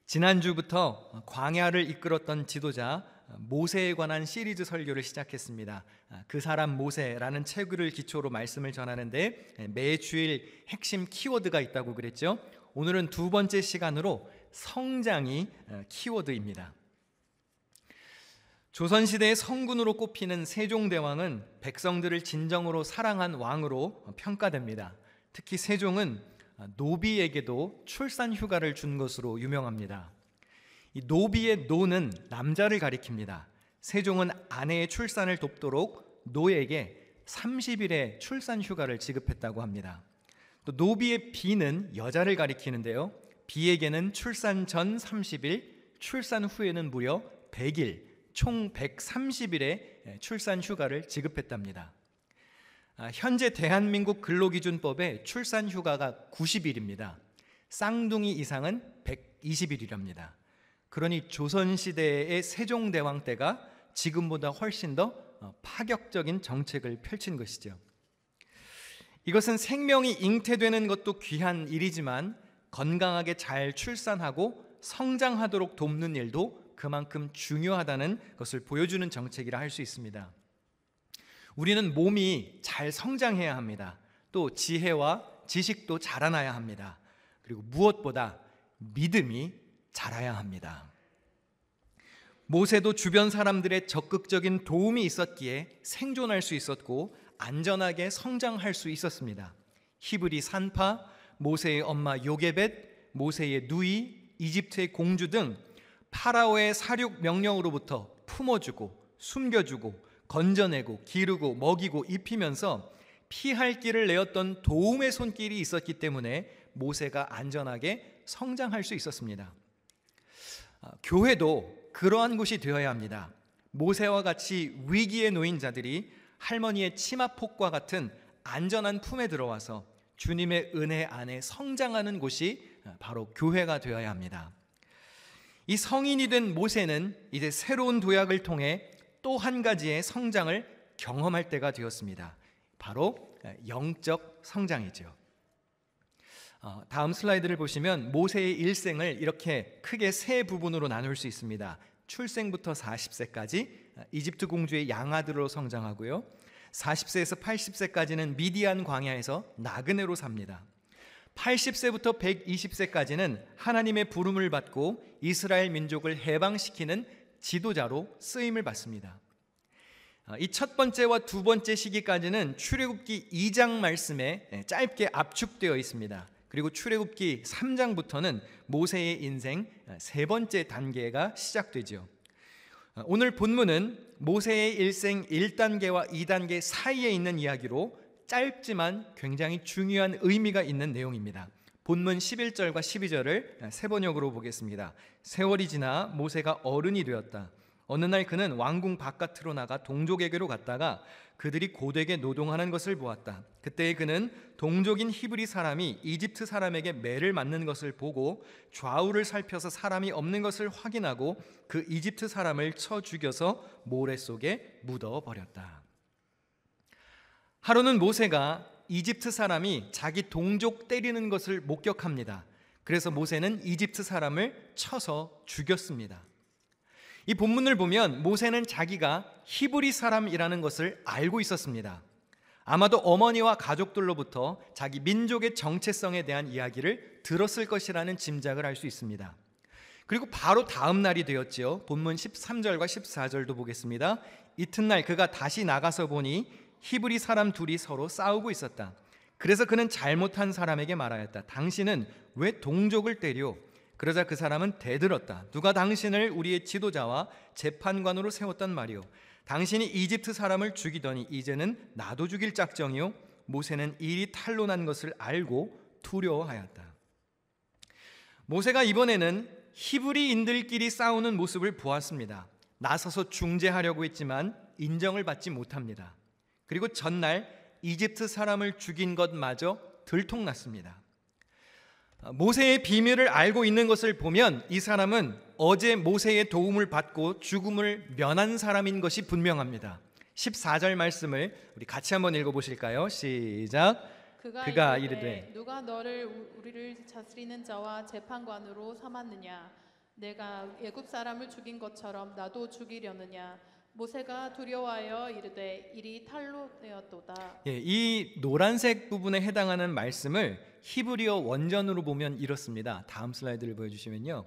지난주부터 광야를 이끌었던 지도자 모세에 관한 시리즈 설교를 시작했습니다. 그 사람 모세라는 책을 기초로 말씀을 전하는데 매 주일 핵심 키워드가 있다고 그랬죠. 오늘은 두 번째 시간으로 성장이 키워드입니다. 조선시대의 성군으로 꼽히는 세종대왕은 백성들을 진정으로 사랑한 왕으로 평가됩니다. 특히 세종은 노비에게도 출산 휴가를 준 것으로 유명합니다. 이 노비의 노는 남자를 가리킵니다. 세종은 아내의 출산을 돕도록 노에게 30일의 출산 휴가를 지급했다고 합니다. 또 노비의 비는 여자를 가리키는데요. 비에게는 출산 전 30일, 출산 후에는 무려 100일, 총 130일의 출산 휴가를 지급했답니다. 현재 대한민국 근로기준법에 출산 휴가가 90일입니다. 쌍둥이 이상은 120일이랍니다. 그러니 조선시대의 세종대왕 때가 지금보다 훨씬 더 파격적인 정책을 펼친 것이죠. 이것은 생명이 잉태되는 것도 귀한 일이지만 건강하게 잘 출산하고 성장하도록 돕는 일도 그만큼 중요하다는 것을 보여주는 정책이라 할 수 있습니다. 우리는 몸이 잘 성장해야 합니다. 또 지혜와 지식도 자라나야 합니다. 그리고 무엇보다 믿음이 자라야 합니다. 모세도 주변 사람들의 적극적인 도움이 있었기에 생존할 수 있었고 안전하게 성장할 수 있었습니다. 히브리 산파, 모세의 엄마 요게벳, 모세의 누이, 이집트의 공주 등 파라오의 사륙 명령으로부터 품어주고 숨겨주고 건져내고 기르고 먹이고 입히면서 피할 길을 내었던 도움의 손길이 있었기 때문에 모세가 안전하게 성장할 수 있었습니다. 교회도 그러한 곳이 되어야 합니다. 모세와 같이 위기에 놓인 자들이 할머니의 치마폭과 같은 안전한 품에 들어와서 주님의 은혜 안에 성장하는 곳이 바로 교회가 되어야 합니다. 이 성인이 된 모세는 이제 새로운 도약을 통해 또 한 가지의 성장을 경험할 때가 되었습니다. 바로 영적 성장이죠. 다음 슬라이드를 보시면 모세의 일생을 이렇게 크게 세 부분으로 나눌 수 있습니다. 출생부터 40세까지 이집트 공주의 양아들로 성장하고요. 40세에서 80세까지는 미디안 광야에서 나그네로 삽니다. 80세부터 120세까지는 하나님의 부름을 받고 이스라엘 민족을 해방시키는 지도자로 쓰임을 받습니다. 이 첫 번째와 두 번째 시기까지는 출애굽기 2장 말씀에 짧게 압축되어 있습니다. 그리고 출애굽기 3장부터는 모세의 인생 세 번째 단계가 시작되죠. 오늘 본문은 모세의 일생 1단계와 2단계 사이에 있는 이야기로 짧지만 굉장히 중요한 의미가 있는 내용입니다. 본문 11절과 12절을 세 번역으로 보겠습니다. 세월이 지나 모세가 어른이 되었다. 어느 날 그는 왕궁 바깥으로 나가 동족에게로 갔다가 그들이 고되게 노동하는 것을 보았다. 그때 그는 동족인 히브리 사람이 이집트 사람에게 매를 맞는 것을 보고 좌우를 살펴서 사람이 없는 것을 확인하고 그 이집트 사람을 쳐 죽여서 모래 속에 묻어버렸다. 하루는 모세가 이집트 사람이 자기 동족 때리는 것을 목격합니다. 그래서 모세는 이집트 사람을 쳐서 죽였습니다. 이 본문을 보면 모세는 자기가 히브리 사람이라는 것을 알고 있었습니다. 아마도 어머니와 가족들로부터 자기 민족의 정체성에 대한 이야기를 들었을 것이라는 짐작을 할 수 있습니다. 그리고 바로 다음 날이 되었지요. 본문 13절과 14절도 보겠습니다. 이튿날 그가 다시 나가서 보니 히브리 사람 둘이 서로 싸우고 있었다. 그래서 그는 잘못한 사람에게 말하였다. 당신은 왜 동족을 때려? 그러자 그 사람은 대들었다. 누가 당신을 우리의 지도자와 재판관으로 세웠단 말이오? 당신이 이집트 사람을 죽이더니 이제는 나도 죽일 작정이요? 모세는 일이 탄로난 것을 알고 두려워하였다. 모세가 이번에는 히브리인들끼리 싸우는 모습을 보았습니다. 나서서 중재하려고 했지만 인정을 받지 못합니다. 그리고 전날 이집트 사람을 죽인 것마저 들통났습니다. 모세의 비밀을 알고 있는 것을 보면 이 사람은 어제 모세의 도움을 받고 죽음을 면한 사람인 것이 분명합니다. 14절 말씀을 우리 같이 한번 읽어보실까요? 시작. 그가 이르되 누가 너를 우리를 다스리는 자와 재판관으로 삼았느냐? 내가 애굽 사람을 죽인 것처럼 나도 죽이려느냐. 모세가 두려워하여 이르되 이리 탈로 되었도다. 이 노란색 부분에 해당하는 말씀을 히브리어 원전으로 보면 이렇습니다. 다음 슬라이드를 보여주시면요,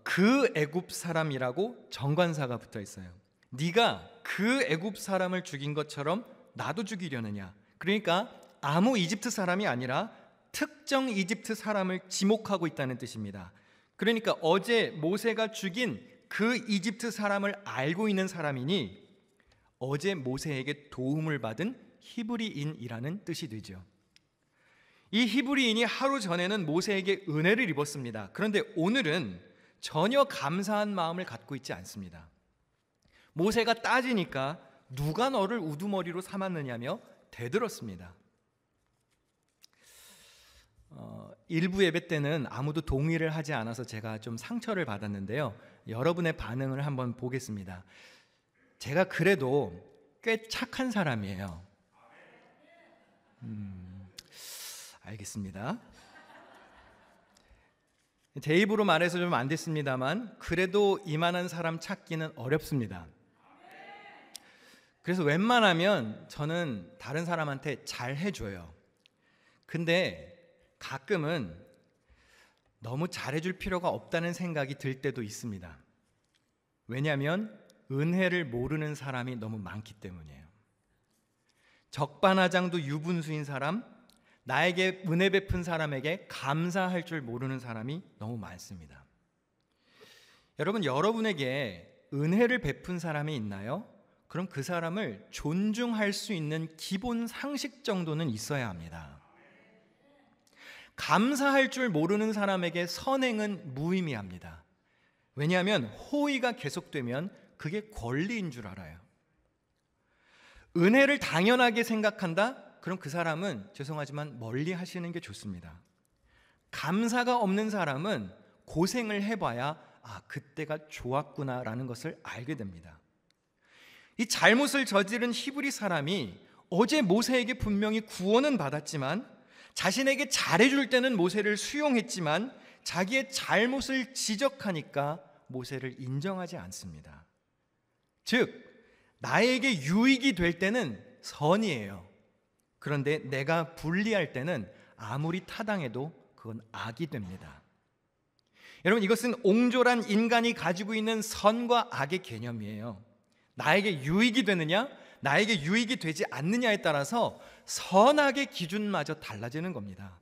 그 애굽 사람이라고 정관사가 붙어 있어요. 네가 그 애굽 사람을 죽인 것처럼 나도 죽이려느냐. 그러니까 아무 이집트 사람이 아니라 특정 이집트 사람을 지목하고 있다는 뜻입니다. 그러니까 어제 모세가 죽인 그 이집트 사람을 알고 있는 사람이니 어제 모세에게 도움을 받은 히브리인이라는 뜻이 되죠. 이 히브리인이 하루 전에는 모세에게 은혜를 입었습니다. 그런데 오늘은 전혀 감사한 마음을 갖고 있지 않습니다. 모세가 따지니까 누가 너를 우두머리로 삼았느냐며 대들었습니다. 일부 예배 때는 아무도 동의를 하지 않아서 제가 좀 상처를 받았는데요, 여러분의 반응을 한번 보겠습니다. 제가 그래도 꽤 착한 사람이에요. 알겠습니다. 제 입으로 말해서 좀 안 됐습니다만 그래도 이만한 사람 찾기는 어렵습니다. 그래서 웬만하면 저는 다른 사람한테 잘 해줘요. 근데 가끔은 너무 잘해줄 필요가 없다는 생각이 들 때도 있습니다. 왜냐하면 은혜를 모르는 사람이 너무 많기 때문이에요. 적반하장도 유분수인 사람, 나에게 은혜 베푼 사람에게 감사할 줄 모르는 사람이 너무 많습니다. 여러분, 여러분에게 은혜를 베푼 사람이 있나요? 그럼 그 사람을 존중할 수 있는 기본 상식 정도는 있어야 합니다. 감사할 줄 모르는 사람에게 선행은 무의미합니다. 왜냐하면 호의가 계속되면 그게 권리인 줄 알아요. 은혜를 당연하게 생각한다? 그럼 그 사람은 죄송하지만 멀리 하시는 게 좋습니다. 감사가 없는 사람은 고생을 해봐야 그때가 좋았구나라는 것을 알게 됩니다. 이 잘못을 저지른 히브리 사람이 어제 모세에게 분명히 구원은 받았지만 자신에게 잘해줄 때는 모세를 수용했지만 자기의 잘못을 지적하니까 모세를 인정하지 않습니다. 즉, 나에게 유익이 될 때는 선이에요. 그런데 내가 불리할 때는 아무리 타당해도 그건 악이 됩니다. 여러분, 이것은 옹졸한 인간이 가지고 있는 선과 악의 개념이에요. 나에게 유익이 되느냐, 나에게 유익이 되지 않느냐에 따라서 선악의 기준마저 달라지는 겁니다.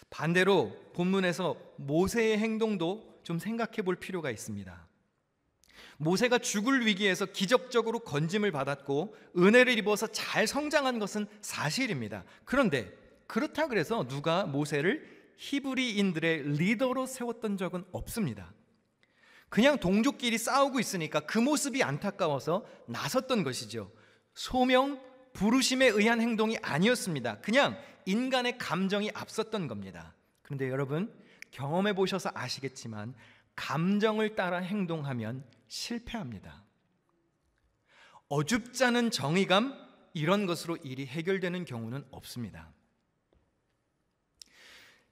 반대로 본문에서 모세의 행동도 좀 생각해 볼 필요가 있습니다. 모세가 죽을 위기에서 기적적으로 건짐을 받았고 은혜를 입어서 잘 성장한 것은 사실입니다. 그런데 그렇다 그래서 누가 모세를 히브리인들의 리더로 세웠던 적은 없습니다. 그냥 동족끼리 싸우고 있으니까 그 모습이 안타까워서 나섰던 것이죠. 소명, 부르심에 의한 행동이 아니었습니다. 그냥 인간의 감정이 앞섰던 겁니다. 그런데 여러분, 경험해 보셔서 아시겠지만 감정을 따라 행동하면 실패합니다. 어줍잖은 정의감, 이런 것으로 일이 해결되는 경우는 없습니다.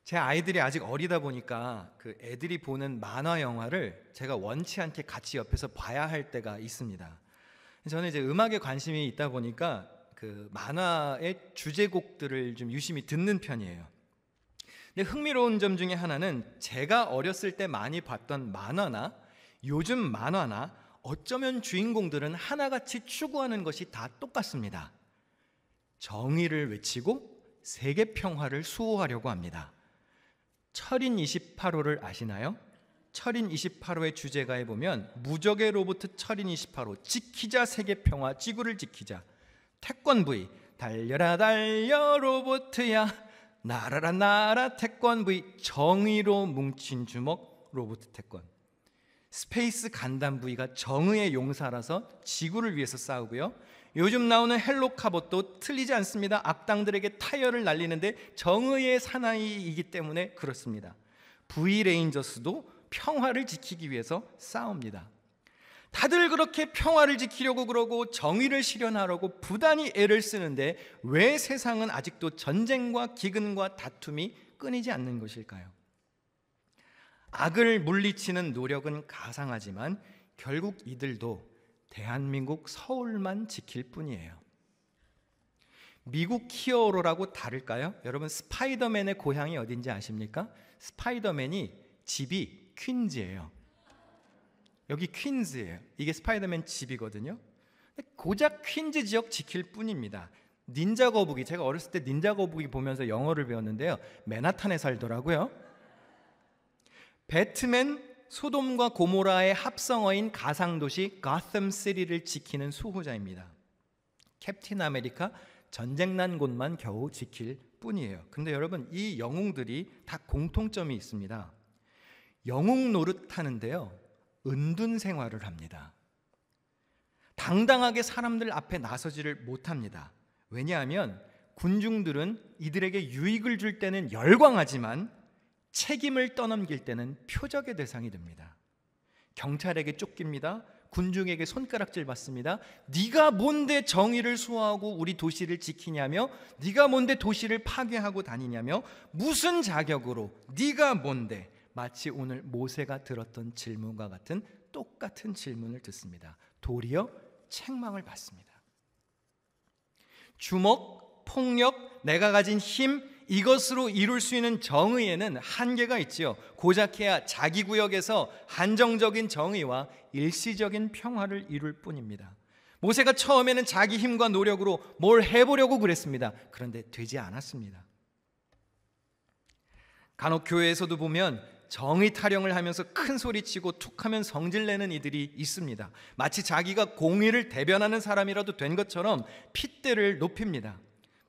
제 아이들이 아직 어리다 보니까 그 애들이 보는 만화 영화를 제가 원치 않게 같이 옆에서 봐야 할 때가 있습니다. 저는 이제 음악에 관심이 있다 보니까 그 만화의 주제곡들을 좀 유심히 듣는 편이에요. 근데 흥미로운 점 중에 하나는 제가 어렸을 때 많이 봤던 만화나 요즘 만화나 어쩌면 주인공들은 하나같이 추구하는 것이 다 똑같습니다. 정의를 외치고 세계 평화를 수호하려고 합니다. 철인 28호를 아시나요? 철인 28호의 주제가에 보면 무적의 로봇 철인 28호, 지키자 세계 평화, 지구를 지키자. 태권브이, 달려라 달려 로봇야, 날아라 날아 태권브이, 정의로 뭉친 주먹 로봇 태권. 스페이스 간담 V가 정의의 용사라서 지구를 위해서 싸우고요. 요즘 나오는 헬로 카봇도 틀리지 않습니다. 악당들에게 타이어를 날리는데 정의의 사나이이기 때문에 그렇습니다. V 레인저스도 평화를 지키기 위해서 싸웁니다. 다들 그렇게 평화를 지키려고 그러고 정의를 실현하려고 부단히 애를 쓰는데 왜 세상은 아직도 전쟁과 기근과 다툼이 끊이지 않는 것일까요? 악을 물리치는 노력은 가상하지만 결국 이들도 대한민국 서울만 지킬 뿐이에요. 미국 히어로라고 다를까요? 여러분, 스파이더맨의 고향이 어딘지 아십니까? 스파이더맨이 집이 퀸즈예요. 여기 퀸즈예요. 이게 스파이더맨 집이거든요. 고작 퀸즈 지역 지킬 뿐입니다. 닌자 거북이, 제가 어렸을 때 닌자 거북이 보면서 영어를 배웠는데요, 맨하탄에 살더라고요. 배트맨, 소돔과 고모라의 합성어인 가상도시 가텀시티를 지키는 수호자입니다. 캡틴 아메리카, 전쟁난 곳만 겨우 지킬 뿐이에요. 근데 여러분, 이 영웅들이 다 공통점이 있습니다. 영웅 노릇하는데요, 은둔 생활을 합니다. 당당하게 사람들 앞에 나서지를 못합니다. 왜냐하면 군중들은 이들에게 유익을 줄 때는 열광하지만 책임을 떠넘길 때는 표적의 대상이 됩니다. 경찰에게 쫓깁니다. 군중에게 손가락질 받습니다. 네가 뭔데 정의를 수호하고 우리 도시를 지키냐며, 네가 뭔데 도시를 파괴하고 다니냐며, 무슨 자격으로, 네가 뭔데. 마치 오늘 모세가 들었던 질문과 같은 똑같은 질문을 듣습니다. 도리어 책망을 받습니다. 주먹, 폭력, 내가 가진 힘, 이것으로 이룰 수 있는 정의에는 한계가 있지요. 고작해야 자기 구역에서 한정적인 정의와 일시적인 평화를 이룰 뿐입니다. 모세가 처음에는 자기 힘과 노력으로 뭘 해보려고 그랬습니다. 그런데 되지 않았습니다. 간혹 교회에서도 보면 정의 타령을 하면서 큰 소리치고 툭하면 성질내는 이들이 있습니다. 마치 자기가 공의를 대변하는 사람이라도 된 것처럼 핏대를 높입니다.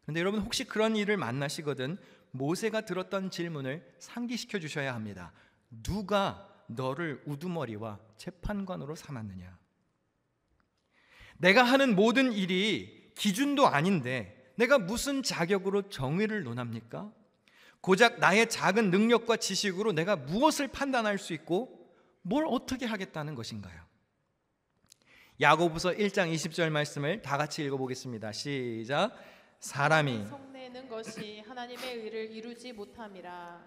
그런데 여러분, 혹시 그런 일을 만나시거든 모세가 들었던 질문을 상기시켜 주셔야 합니다. 누가 너를 우두머리와 재판관으로 삼았느냐? 내가 하는 모든 일이 기준도 아닌데 내가 무슨 자격으로 정의를 논합니까? 고작 나의 작은 능력과 지식으로 내가 무엇을 판단할 수 있고 뭘 어떻게 하겠다는 것인가요? 야고보서 1장 20절 말씀을 다 같이 읽어보겠습니다. 시작. 사람이 속내는 것이 하나님의 의를 이루지 못함이라.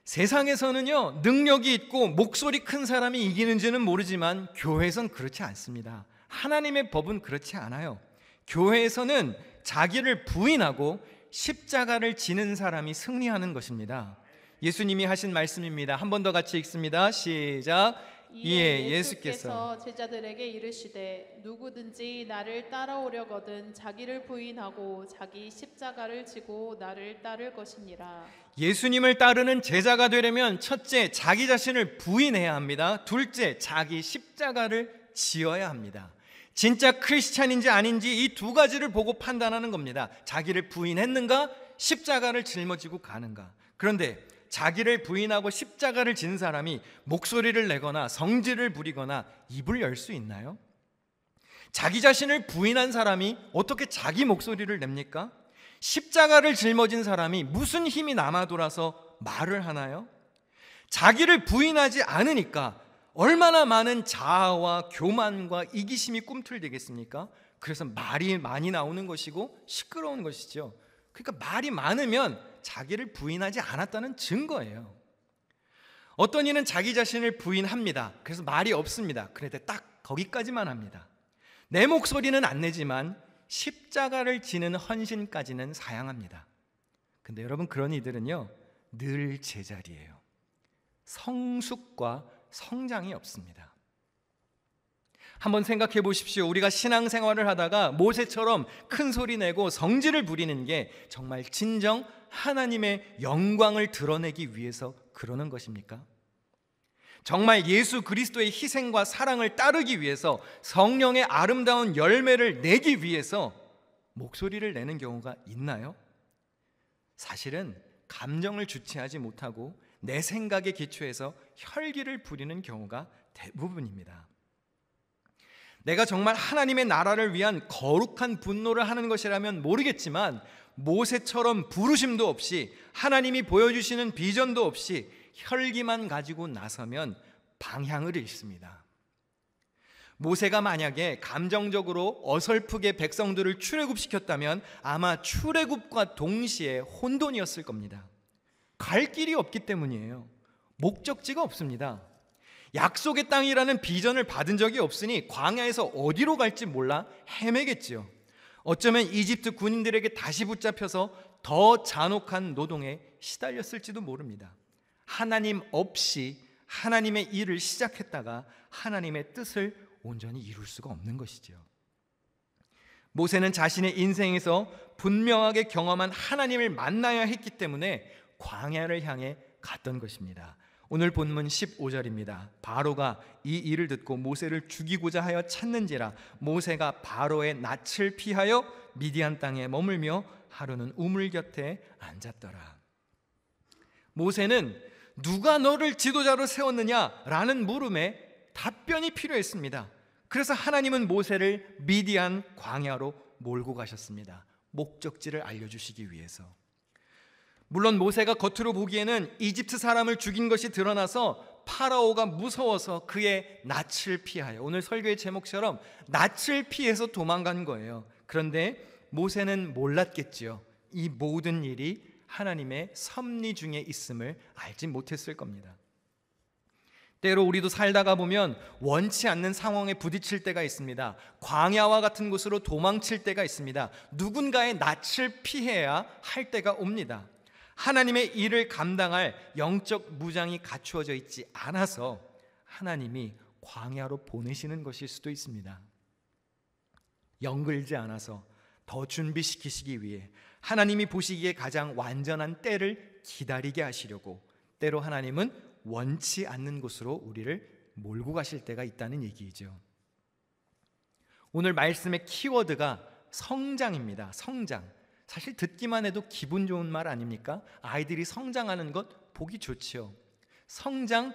세상에서는요, 능력이 있고 목소리 큰 사람이 이기는지는 모르지만 교회에선 그렇지 않습니다. 하나님의 법은 그렇지 않아요. 교회에서는 자기를 부인하고 십자가를 지는 사람이 승리하는 것입니다. 예수님이 하신 말씀입니다. 한 번 더 같이 읽습니다. 시작. 이에 예수께서 제자들에게 이르시되 누구든지 나를 따라오려거든 자기를 부인하고 자기 십자가를 지고 나를 따를 것이니라. 예수님을 따르는 제자가 되려면 첫째, 자기 자신을 부인해야 합니다. 둘째, 자기 십자가를 지어야 합니다. 진짜 크리스찬인지 아닌지 이 두 가지를 보고 판단하는 겁니다. 자기를 부인했는가, 십자가를 짊어지고 가는가. 그런데 자기를 부인하고 십자가를 진 사람이 목소리를 내거나 성질을 부리거나 입을 열 수 있나요? 자기 자신을 부인한 사람이 어떻게 자기 목소리를 냅니까? 십자가를 짊어진 사람이 무슨 힘이 남아 돌아서 말을 하나요? 자기를 부인하지 않으니까 얼마나 많은 자아와 교만과 이기심이 꿈틀대겠습니까? 그래서 말이 많이 나오는 것이고 시끄러운 것이죠. 그러니까 말이 많으면 자기를 부인하지 않았다는 증거예요. 어떤 이는 자기 자신을 부인합니다. 그래서 말이 없습니다. 그런데 딱 거기까지만 합니다. 내 목소리는 안 내지만 십자가를 지는 헌신까지는 사양합니다. 근데 여러분, 그런 이들은요 늘 제자리예요. 성숙과 성장이 없습니다. 한번 생각해 보십시오. 우리가 신앙생활을 하다가 모세처럼 큰 소리 내고 성질을 부리는 게 정말 진정 하나님의 영광을 드러내기 위해서 그러는 것입니까? 정말 예수 그리스도의 희생과 사랑을 따르기 위해서, 성령의 아름다운 열매를 내기 위해서 목소리를 내는 경우가 있나요? 사실은 감정을 주체하지 못하고 내 생각에 기초해서 혈기를 부리는 경우가 대부분입니다. 내가 정말 하나님의 나라를 위한 거룩한 분노를 하는 것이라면 모르겠지만 모세처럼 부르심도 없이 하나님이 보여주시는 비전도 없이 혈기만 가지고 나서면 방향을 잃습니다. 모세가 만약에 감정적으로 어설프게 백성들을 출애굽시켰다면 아마 출애굽과 동시에 혼돈이었을 겁니다. 갈 길이 없기 때문이에요. 목적지가 없습니다. 약속의 땅이라는 비전을 받은 적이 없으니 광야에서 어디로 갈지 몰라 헤매겠지요. 어쩌면 이집트 군인들에게 다시 붙잡혀서 더 잔혹한 노동에 시달렸을지도 모릅니다. 하나님 없이 하나님의 일을 시작했다가 하나님의 뜻을 온전히 이룰 수가 없는 것이죠. 모세는 자신의 인생에서 분명하게 경험한 하나님을 만나야 했기 때문에 광야를 향해 갔던 것입니다. 오늘 본문 15절입니다. 바로가 이 일을 듣고 모세를 죽이고자 하여 찾는지라 모세가 바로의 낯을 피하여 미디안 땅에 머물며 하루는 우물 곁에 앉았더라. 모세는 누가 너를 지도자로 세웠느냐라는 물음에 답변이 필요했습니다. 그래서 하나님은 모세를 미디안 광야로 몰고 가셨습니다. 목적지를 알려주시기 위해서. 물론 모세가 겉으로 보기에는 이집트 사람을 죽인 것이 드러나서 파라오가 무서워서 그의 낯을 피하여, 오늘 설교의 제목처럼 낯을 피해서 도망간 거예요. 그런데 모세는 몰랐겠지요. 이 모든 일이 하나님의 섭리 중에 있음을 알지 못했을 겁니다. 때로 우리도 살다가 보면 원치 않는 상황에 부딪힐 때가 있습니다. 광야와 같은 곳으로 도망칠 때가 있습니다. 누군가의 낯을 피해야 할 때가 옵니다. 하나님의 일을 감당할 영적 무장이 갖추어져 있지 않아서 하나님이 광야로 보내시는 것일 수도 있습니다. 영글지 않아서 더 준비시키시기 위해 하나님이 보시기에 가장 완전한 때를 기다리게 하시려고 때로 하나님은 원치 않는 곳으로 우리를 몰고 가실 때가 있다는 얘기이죠. 오늘 말씀의 키워드가 성장입니다. 성장. 사실 듣기만 해도 기분 좋은 말 아닙니까? 아이들이 성장하는 것 보기 좋지요. 성장,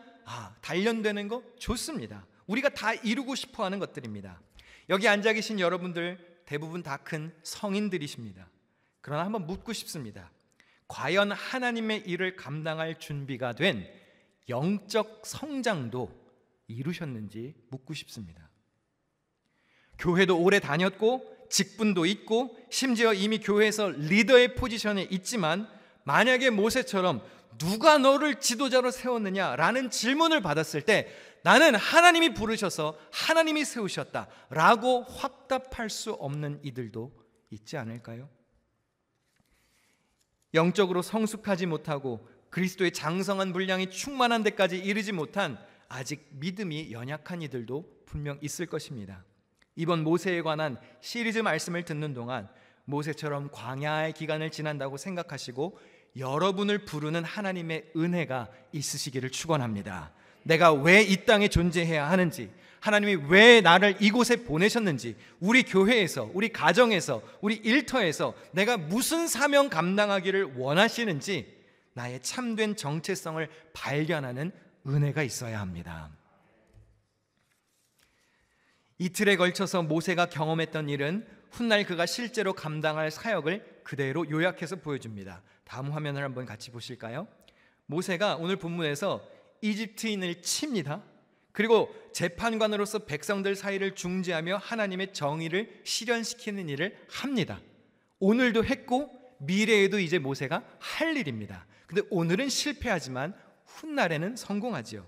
단련되는 거 좋습니다. 우리가 다 이루고 싶어 하는 것들입니다. 여기 앉아 계신 여러분들 대부분 다 큰 성인들이십니다. 그러나 한번 묻고 싶습니다. 과연 하나님의 일을 감당할 준비가 된 영적 성장도 이루셨는지 묻고 싶습니다. 교회도 오래 다녔고 직분도 있고 심지어 이미 교회에서 리더의 포지션에 있지만 만약에 모세처럼 누가 너를 지도자로 세웠느냐라는 질문을 받았을 때 나는 하나님이 부르셔서 하나님이 세우셨다라고 확답할 수 없는 이들도 있지 않을까요? 영적으로 성숙하지 못하고 그리스도의 장성한 분량이 충만한 데까지 이르지 못한 아직 믿음이 연약한 이들도 분명 있을 것입니다. 이번 모세에 관한 시리즈 말씀을 듣는 동안 모세처럼 광야의 기간을 지난다고 생각하시고 여러분을 부르는 하나님의 은혜가 있으시기를 축원합니다. 내가 왜 이 땅에 존재해야 하는지, 하나님이 왜 나를 이곳에 보내셨는지, 우리 교회에서, 우리 가정에서, 우리 일터에서 내가 무슨 사명 감당하기를 원하시는지 나의 참된 정체성을 발견하는 은혜가 있어야 합니다. 이틀에 걸쳐서 모세가 경험했던 일은 훗날 그가 실제로 감당할 사역을 그대로 요약해서 보여줍니다. 다음 화면을 한번 같이 보실까요? 모세가 오늘 본문에서 이집트인을 칩니다. 그리고 재판관으로서 백성들 사이를 중재하며 하나님의 정의를 실현시키는 일을 합니다. 오늘도 했고 미래에도 이제 모세가 할 일입니다. 근데 오늘은 실패하지만 훗날에는 성공하지요.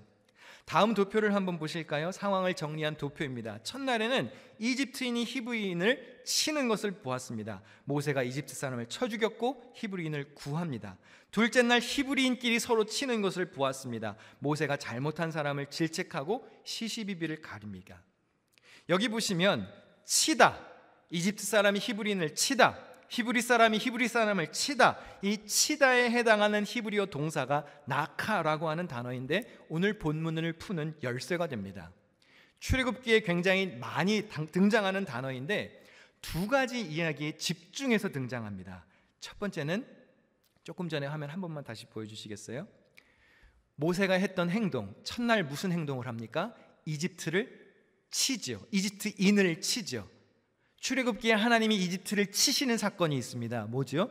다음 도표를 한번 보실까요? 상황을 정리한 도표입니다. 첫날에는 이집트인이 히브리인을 치는 것을 보았습니다. 모세가 이집트 사람을 쳐 죽였고 히브리인을 구합니다. 둘째 날 히브리인끼리 서로 치는 것을 보았습니다. 모세가 잘못한 사람을 질책하고 시시비비를 가립니다. 여기 보시면 치다, 이집트 사람이 히브리인을 치다, 히브리 사람이 히브리 사람을 치다, 이 치다에 해당하는 히브리어 동사가 나카라고 하는 단어인데 오늘 본문을 푸는 열쇠가 됩니다. 출애굽기에 굉장히 많이 등장하는 단어인데 두 가지 이야기에 집중해서 등장합니다. 첫 번째는 조금 전에 화면 한 번만 다시 보여주시겠어요? 모세가 했던 행동, 첫날 무슨 행동을 합니까? 이집트를 치지요. 이집트인을 치지요. 출애굽기에 하나님이 이집트를 치시는 사건이 있습니다. 뭐죠?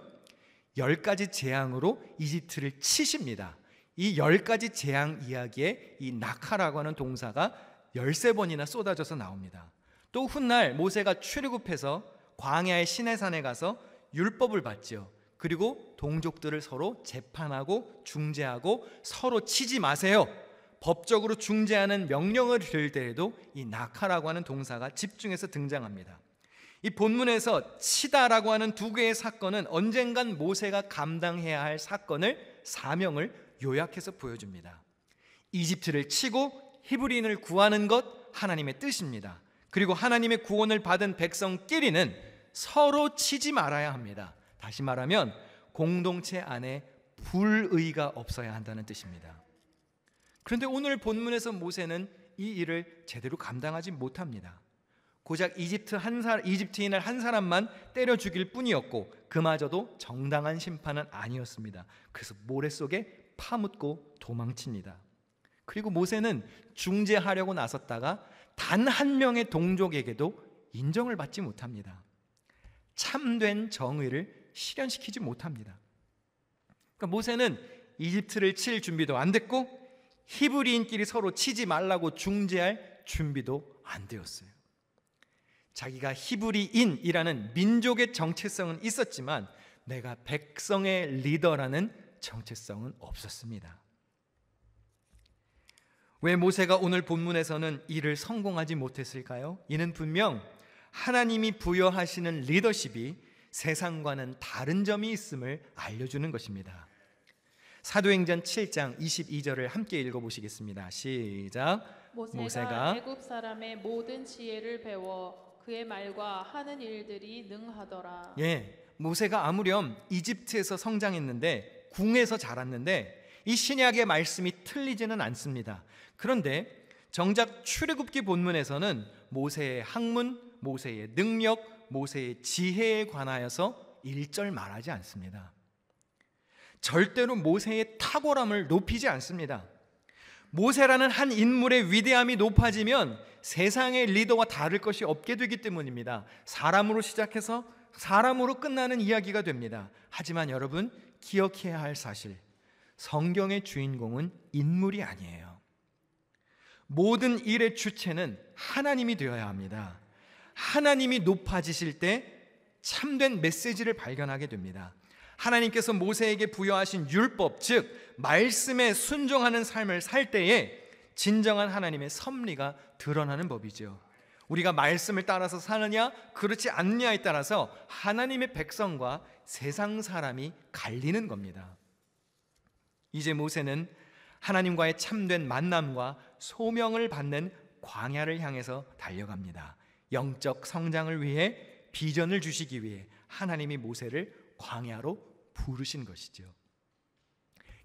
10가지 재앙으로 이집트를 치십니다. 이 10가지 재앙 이야기에 이 나카라고 하는 동사가 13번이나 쏟아져서 나옵니다. 또 훗날 모세가 출애굽해서 광야의 시내산에 가서 율법을 받지요. 그리고 동족들을 서로 재판하고 중재하고 서로 치지 마세요. 법적으로 중재하는 명령을 드릴 때에도 이 나카라고 하는 동사가 집중해서 등장합니다. 이 본문에서 치다라고 하는 두 개의 사건은 언젠간 모세가 감당해야 할 사명을 요약해서 보여줍니다. 이집트를 치고 히브리인을 구하는 것 하나님의 뜻입니다. 그리고 하나님의 구원을 받은 백성끼리는 서로 치지 말아야 합니다. 다시 말하면 공동체 안에 불의가 없어야 한다는 뜻입니다. 그런데 오늘 본문에서 모세는 이 일을 제대로 감당하지 못합니다. 고작 이집트인을 한 사람만 때려 죽일 뿐이었고 그마저도 정당한 심판은 아니었습니다. 그래서 모래 속에 파묻고 도망칩니다. 그리고 모세는 중재하려고 나섰다가 단 한 명의 동족에게도 인정을 받지 못합니다. 참된 정의를 실현시키지 못합니다. 그러니까 모세는 이집트를 칠 준비도 안 됐고 히브리인끼리 서로 치지 말라고 중재할 준비도 안 되었어요. 자기가 히브리인이라는 민족의 정체성은 있었지만 내가 백성의 리더라는 정체성은 없었습니다. 왜 모세가 오늘 본문에서는 이를 성공하지 못했을까요? 이는 분명 하나님이 부여하시는 리더십이 세상과는 다른 점이 있음을 알려주는 것입니다. 사도행전 7장 22절을 함께 읽어보시겠습니다. 시작. 모세가 애굽 사람의 모든 지혜를 배워 그의 말과 하는 일들이 능하더라. 모세가 아무렴 이집트에서 성장했는데 궁에서 자랐는데 이 신약의 말씀이 틀리지는 않습니다. 그런데 정작 출애굽기 본문에서는 모세의 학문, 모세의 능력, 모세의 지혜에 관하여서 일절 말하지 않습니다. 절대로 모세의 탁월함을 높이지 않습니다. 모세라는 한 인물의 위대함이 높아지면 세상의 리더와 다를 것이 없게 되기 때문입니다. 사람으로 시작해서 사람으로 끝나는 이야기가 됩니다. 하지만 여러분 기억해야 할 사실, 성경의 주인공은 인물이 아니에요. 모든 일의 주체는 하나님이 되어야 합니다. 하나님이 높아지실 때 참된 메시지를 발견하게 됩니다. 하나님께서 모세에게 부여하신 율법, 즉 말씀에 순종하는 삶을 살 때에 진정한 하나님의 섭리가 드러나는 법이죠. 우리가 말씀을 따라서 사느냐 그렇지 않느냐에 따라서 하나님의 백성과 세상 사람이 갈리는 겁니다. 이제 모세는 하나님과의 참된 만남과 소명을 받는 광야를 향해서 달려갑니다. 영적 성장을 위해 비전을 주시기 위해 하나님이 모세를 광야로 부르신 것이죠.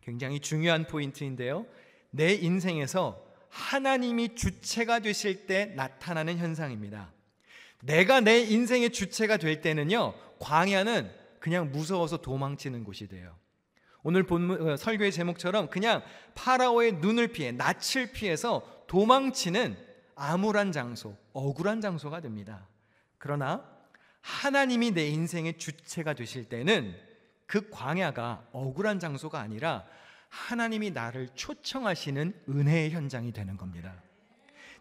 굉장히 중요한 포인트인데요. 내 인생에서 하나님이 주체가 되실 때 나타나는 현상입니다. 내가 내 인생의 주체가 될 때는요, 광야는 그냥 무서워서 도망치는 곳이 돼요. 오늘 본문 설교의 제목처럼 그냥 파라오의 눈을 피해 낯을 피해서 도망치는 암울한 장소, 억울한 장소가 됩니다. 그러나 하나님이 내 인생의 주체가 되실 때는 그 광야가 억울한 장소가 아니라 하나님이 나를 초청하시는 은혜의 현장이 되는 겁니다.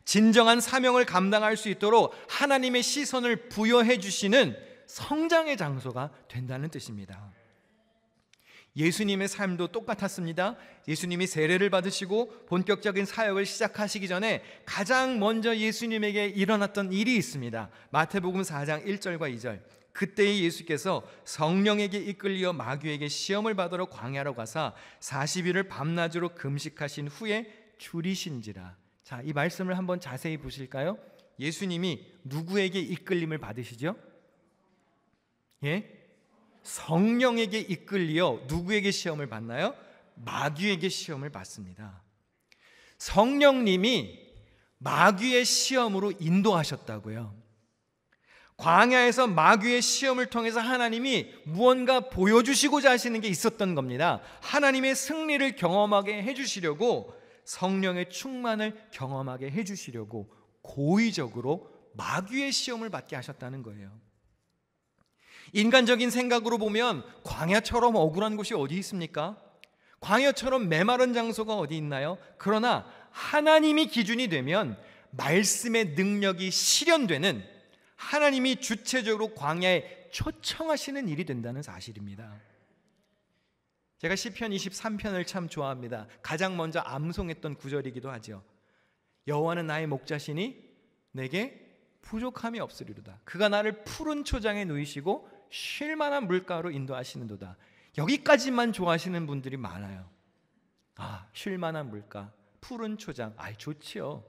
진정한 사명을 감당할 수 있도록 하나님의 시선을 부여해 주시는 성장의 장소가 된다는 뜻입니다. 예수님의 삶도 똑같았습니다. 예수님이 세례를 받으시고 본격적인 사역을 시작하시기 전에 가장 먼저 예수님에게 일어났던 일이 있습니다. 마태복음 4장 1절과 2절. 그때의 예수께서 성령에게 이끌려 마귀에게 시험을 받으러 광야로 가사 40일을 밤낮으로 금식하신 후에 줄이신지라. 자, 이 말씀을 한번 자세히 보실까요? 예수님이 누구에게 이끌림을 받으시죠? 성령에게 이끌려 누구에게 시험을 받나요? 마귀에게 시험을 받습니다. 성령님이 마귀의 시험으로 인도하셨다고요. 광야에서 마귀의 시험을 통해서 하나님이 무언가 보여주시고자 하시는 게 있었던 겁니다. 하나님의 승리를 경험하게 해주시려고, 성령의 충만을 경험하게 해주시려고 고의적으로 마귀의 시험을 받게 하셨다는 거예요. 인간적인 생각으로 보면 광야처럼 억울한 곳이 어디 있습니까? 광야처럼 메마른 장소가 어디 있나요? 그러나 하나님이 기준이 되면 말씀의 능력이 실현되는, 하나님이 주체적으로 광야에 초청하시는 일이 된다는 사실입니다. 제가 시편 23편을 참 좋아합니다. 가장 먼저 암송했던 구절이기도 하죠. 여호와는 나의 목자시니 내게 부족함이 없으리로다. 그가 나를 푸른 초장에 누이시고 쉴 만한 물가로 인도하시는도다. 여기까지만 좋아하시는 분들이 많아요. 쉴 만한 물가, 푸른 초장, 좋지요.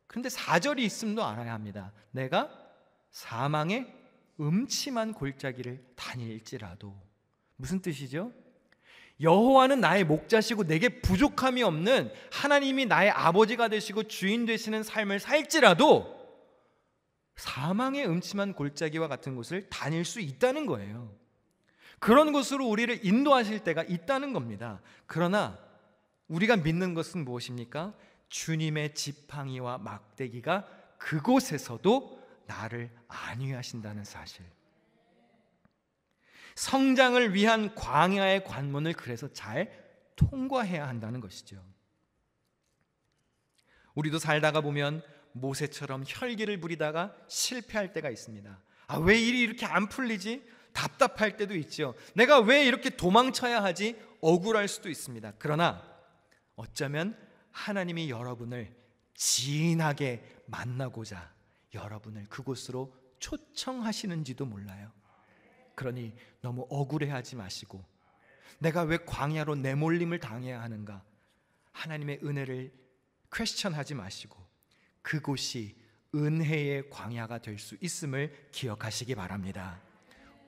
그런데 4절이 있음도 알아야 합니다. 내가 사망의 음침한 골짜기를 다닐지라도. 무슨 뜻이죠? 여호와는 나의 목자시고 내게 부족함이 없는 하나님이 나의 아버지가 되시고 주인 되시는 삶을 살지라도 사망의 음침한 골짜기와 같은 곳을 다닐 수 있다는 거예요. 그런 곳으로 우리를 인도하실 때가 있다는 겁니다. 그러나 우리가 믿는 것은 무엇입니까? 주님의 지팡이와 막대기가 그곳에서도 나를 안위하신다는 사실. 성장을 위한 광야의 관문을 그래서 잘 통과해야 한다는 것이죠. 우리도 살다가 보면 모세처럼 혈기를 부리다가 실패할 때가 있습니다. 왜 일이 이렇게 안 풀리지? 답답할 때도 있죠. 내가 왜 이렇게 도망쳐야 하지? 억울할 수도 있습니다. 그러나 어쩌면 하나님이 여러분을 진하게 만나고자 여러분을 그곳으로 초청하시는지도 몰라요. 그러니 너무 억울해하지 마시고, 내가 왜 광야로 내몰림을 당해야 하는가? 하나님의 은혜를 퀘스천하지 마시고 그곳이 은혜의 광야가 될 수 있음을 기억하시기 바랍니다.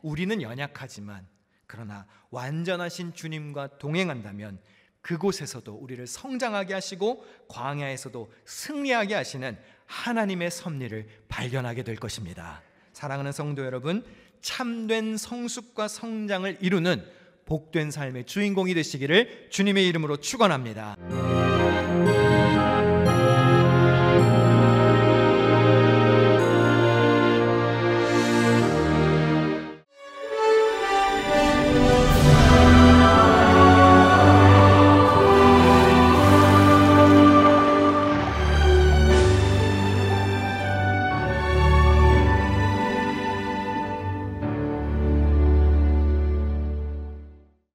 우리는 연약하지만 그러나 완전하신 주님과 동행한다면 그곳에서도 우리를 성장하게 하시고 광야에서도 승리하게 하시는 하나님의 섭리를 발견하게 될 것입니다. 사랑하는 성도 여러분, 참된 성숙과 성장을 이루는 복된 삶의 주인공이 되시기를 주님의 이름으로 축원합니다.